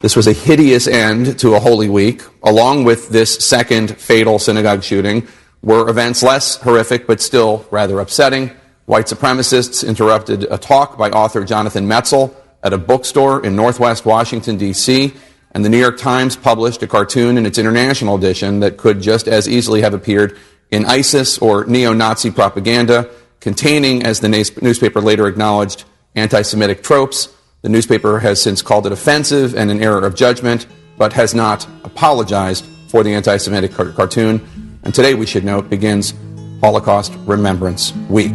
This was a hideous end to a Holy Week. Along with this second fatal synagogue shooting were events less horrific but still rather upsetting. White supremacists interrupted a talk by author Jonathan Metzl at a bookstore in northwest Washington, D.C., and the New York Times published a cartoon in its international edition that could just as easily have appeared in ISIS or neo-Nazi propaganda, containing, as the newspaper later acknowledged, anti-Semitic tropes. The newspaper has since called it offensive and an error of judgment, but has not apologized for the anti-Semitic cartoon. And today, we should note, begins Holocaust Remembrance Week.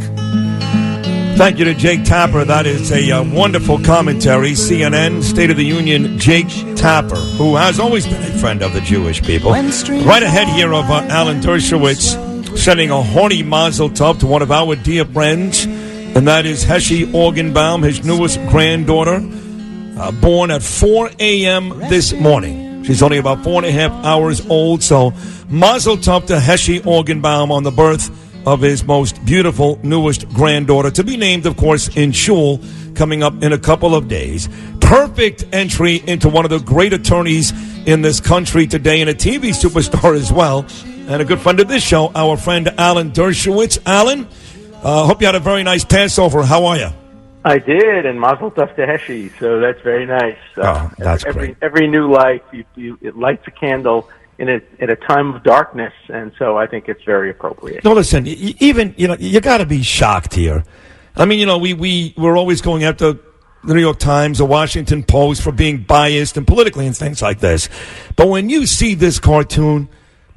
Thank you to Jake Tapper. That is a wonderful commentary. CNN State of the Union, Jake Tapper, who has always been a friend of the Jewish people. Right ahead here of Alan Dershowitz, sending a horny mazel tov to one of our dear friends, and that is Heshe Orgenbaum, his newest granddaughter, born at 4 a.m. this morning. She's only about 4.5 hours old, so mazel tov to Heshe Orgenbaum on the birth of his most beautiful, newest granddaughter, to be named, of course, in shul, coming up in a couple of days. Perfect entry into one of the great attorneys in this country today, and a TV superstar as well, and a good friend of this show, our friend Alan Dershowitz. Alan, hope you had a very nice Passover. How are you? I did, and mazel tov to Heshe, so that's very nice. That's great. Every new life, it lights a candle in a time of darkness, and so I think it's very appropriate. No, listen, even, you got to be shocked here. I mean, we're always going after the New York Times, the Washington Post for being biased and politically and things like this. But when you see this cartoon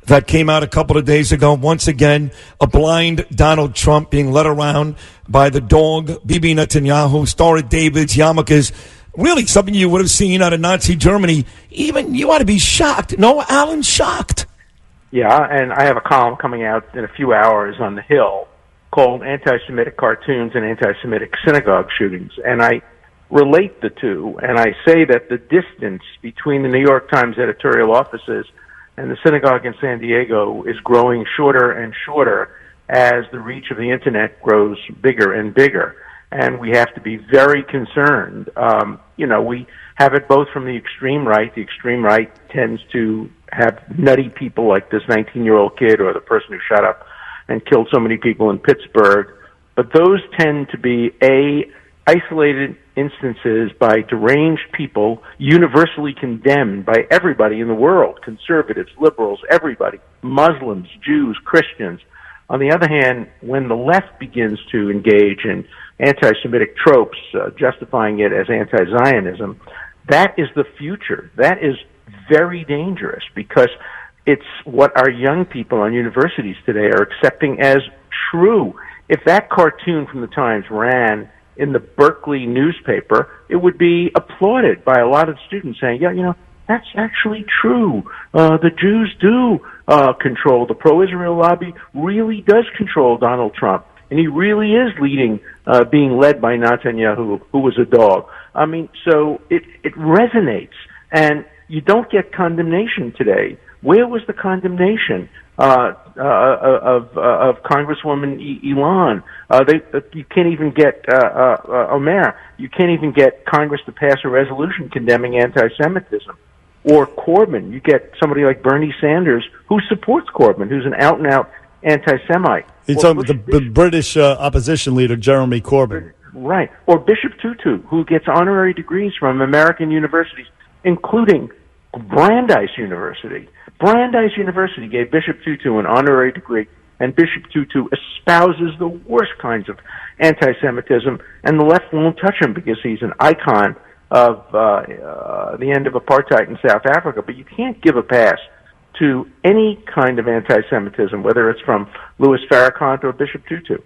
that came out a couple of days ago, once again, a blind Donald Trump being led around by the dog, Bibi Netanyahu, Star of David's, yarmulkes, really something you would have seen out of Nazi Germany. Even you ought to be shocked. No, Alan, shocked. Yeah, and I have a column coming out in a few hours on The Hill called Anti-Semitic Cartoons and Anti-Semitic Synagogue Shootings. And I relate the two, and I say that the distance between the New York Times editorial offices and the synagogue in San Diego is growing shorter and shorter as the reach of the Internet grows bigger and bigger. And we have to be very concerned. We have it both from the extreme right. The extreme right tends to have nutty people like this 19-year-old kid or the person who shot up and killed so many people in Pittsburgh. But those tend to be, isolated instances by deranged people, universally condemned by everybody in the world, conservatives, liberals, everybody, Muslims, Jews, Christians. On the other hand, when the left begins to engage in anti-Semitic tropes, justifying it as anti-Zionism, that is the future. That is very dangerous because it's what our young people on universities today are accepting as true. If that cartoon from the Times ran in the Berkeley newspaper, it would be applauded by a lot of students saying, that's actually true. The Jews do control. The pro-Israel lobby really does control Donald Trump. And he really is being led by Netanyahu, who was a dog. I mean, so it resonates. And you don't get condemnation today. Where was the condemnation of Congresswoman Elon? You can't even get Omer. You can't even get Congress to pass a resolution condemning anti-Semitism. Or Corbyn. You get somebody like Bernie Sanders, who supports Corbyn, who's an out-and-out anti-Semite. He's talking about the British opposition leader, Jeremy Corbyn. Right. Or Bishop Tutu, who gets honorary degrees from American universities, including Brandeis University. Brandeis University gave Bishop Tutu an honorary degree, and Bishop Tutu espouses the worst kinds of anti-Semitism, and the left won't touch him because he's an icon of the end of apartheid in South Africa. But you can't give a pass to any kind of anti-Semitism, whether it's from Louis Farrakhan or Bishop Tutu.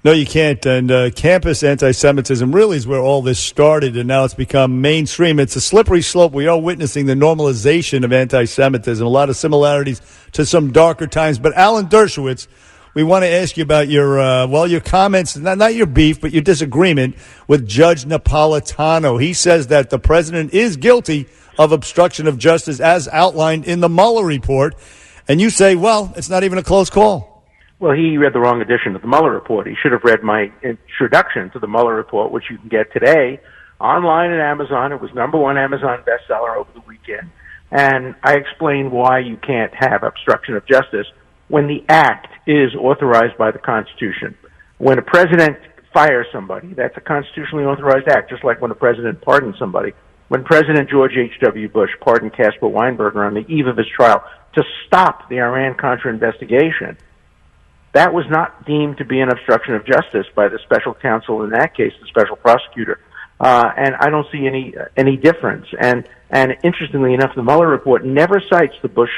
No, you can't. And campus anti-Semitism really is where all this started, and now it's become mainstream. It's a slippery slope. We are witnessing the normalization of anti-Semitism, a lot of similarities to some darker times. But Alan Dershowitz, we want to ask you about your comments, not your beef, but your disagreement with Judge Napolitano. He says that the president is guilty of obstruction of justice as outlined in the Mueller report. And you say, well, it's not even a close call. Well, he read the wrong edition of the Mueller report. He should have read my introduction to the Mueller report, which you can get today online at Amazon. It was #1 Amazon bestseller over the weekend. And I explained why you can't have obstruction of justice when the act is authorized by the Constitution. When a president fires somebody, that's a constitutionally authorized act, just like when a president pardons somebody. When President George H.W. Bush pardoned Caspar Weinberger on the eve of his trial to stop the Iran-Contra investigation, that was not deemed to be an obstruction of justice by the special counsel in that case, the special prosecutor. And I don't see any difference. And interestingly enough, the Mueller report never cites the Bush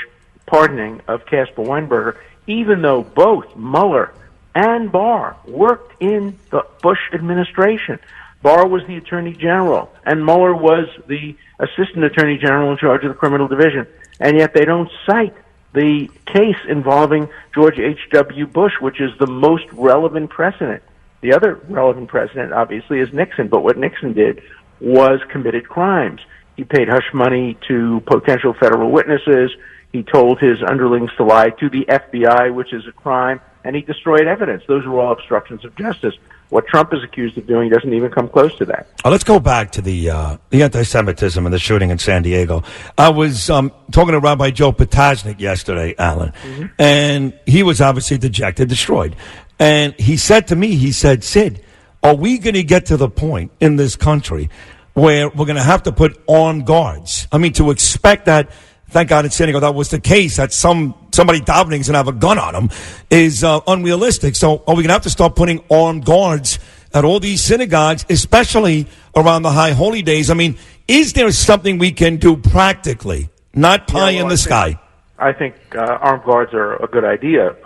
pardoning of Caspar Weinberger, even though both Mueller and Barr worked in the Bush administration. Barr was the Attorney General, and Mueller was the Assistant Attorney General in charge of the Criminal Division. And yet they don't cite the case involving George H.W. Bush, which is the most relevant precedent. The other relevant precedent, obviously, is Nixon, but what Nixon did was committed crimes. He paid hush money to potential federal witnesses. He told his underlings to lie to the FBI, which is a crime, and he destroyed evidence. Those are all obstructions of justice. What Trump is accused of doing doesn't even come close to that. Let's go back to the anti-Semitism and the shooting in San Diego. I was talking to Rabbi Joe Potasnik yesterday, Alan, and he was obviously dejected, destroyed. And he said to me, he said, Sid, are we going to get to the point in this country where we're going to have to put armed guards? I mean, to expect that, thank God in San Diego that was the case, that somebody davening is going to have a gun on him, is unrealistic. So are we going to have to start putting armed guards at all these synagogues, especially around the high holy days? I mean, is there something we can do practically, not pie in the sky? I think armed guards are a good idea.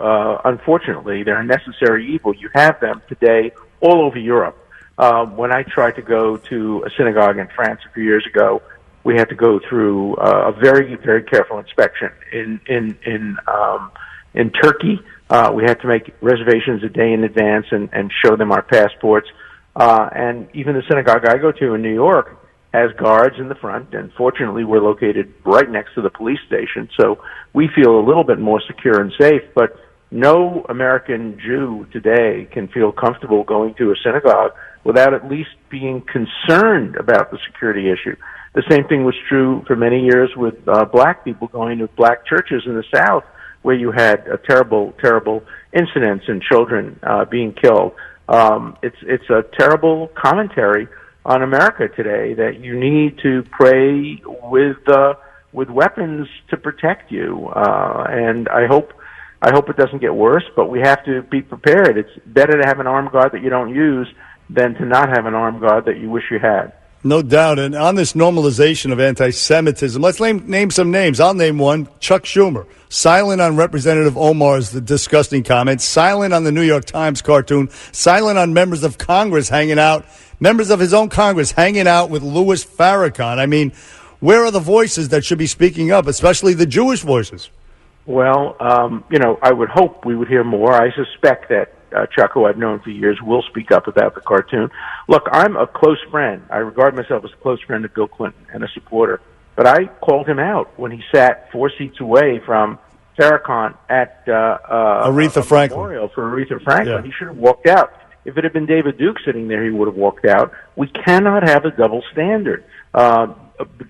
Unfortunately, they're a necessary evil. You have them today all over Europe. When I tried to go to a synagogue in France a few years ago, we had to go through a very, very careful inspection. In Turkey, we had to make reservations a day in advance and show them our passports. And even the synagogue I go to in New York has guards in the front, and fortunately we're located right next to the police station, so we feel a little bit more secure and safe. But no American Jew today can feel comfortable going to a synagogue without at least being concerned about the security issue. The same thing was true for many years with black people going to black churches in the South, where you had terrible, terrible incidents and children being killed. It's a terrible commentary on America today that you need to pray with weapons to protect you. And I hope it doesn't get worse, but we have to be prepared. It's better to have an armed guard that you don't use than to not have an armed guard that you wish you had. No doubt. And on this normalization of anti-Semitism, let's name some names. I'll name one, Chuck Schumer. Silent on Representative Omar's disgusting comments. Silent on the New York Times cartoon. Silent on members of Congress members of his own Congress hanging out with Louis Farrakhan. I mean, where are the voices that should be speaking up, especially the Jewish voices? Well, I would hope we would hear more. I suspect that Chuck, who I've known for years, will speak up about the cartoon. Look, I'm a close friend. I regard myself as a close friend of Bill Clinton and a supporter. But I called him out when he sat 4 seats away from Farrakhan at Aretha Franklin. Memorial for Aretha Franklin. Yeah. He should have walked out. If it had been David Duke sitting there, he would have walked out. We cannot have a double standard.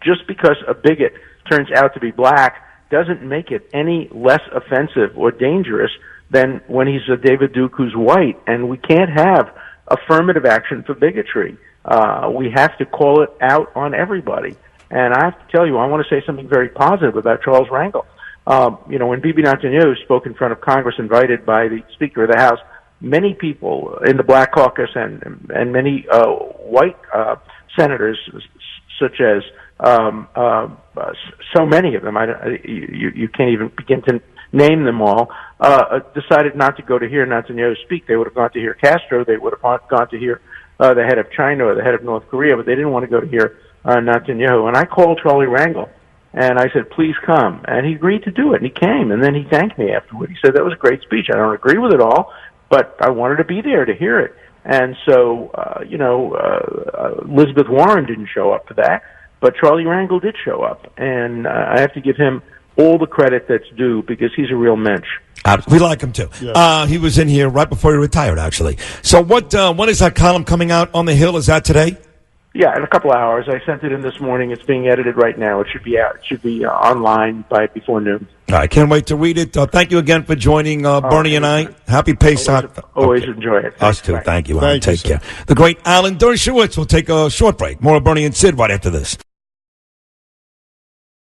Just because a bigot turns out to be black doesn't make it any less offensive or dangerous than when he's a David Duke who's white. And we can't have affirmative action for bigotry. We have to call it out on everybody. And I have to tell you, I want to say something very positive about Charles Rangel. When Bibi Netanyahu spoke in front of Congress, invited by the Speaker of the House, many people in the Black Caucus and many white senators, such as so many of them, you can't even begin to name them all, decided not to go to hear Netanyahu speak. They would have gone to hear Castro. They would have gone to hear the head of China or the head of North Korea, but they didn't want to go to hear Netanyahu. And I called Charlie Rangel, and I said, please come. And he agreed to do it, and he came. And then he thanked me afterward. He said, that was a great speech. I don't agree with it all, but I wanted to be there to hear it. And so, Elizabeth Warren didn't show up for that, but Charlie Rangel did show up. And I have to give him all the credit that's due because he's a real mensch. We like him too. Yeah. He was in here right before he retired, actually. So what is that column coming out on the Hill? Is that today? Yeah, in a couple hours. I sent it in this morning. It's being edited right now. It should be out. It should be online before noon. I can't wait to read it. Thank you again for joining Bernie and I. Happy Pesach. Always enjoy it. Us too. Thank you. Thank you, Take care. The great Alan Dershowitz will take a short break. More of Bernie and Sid right after this.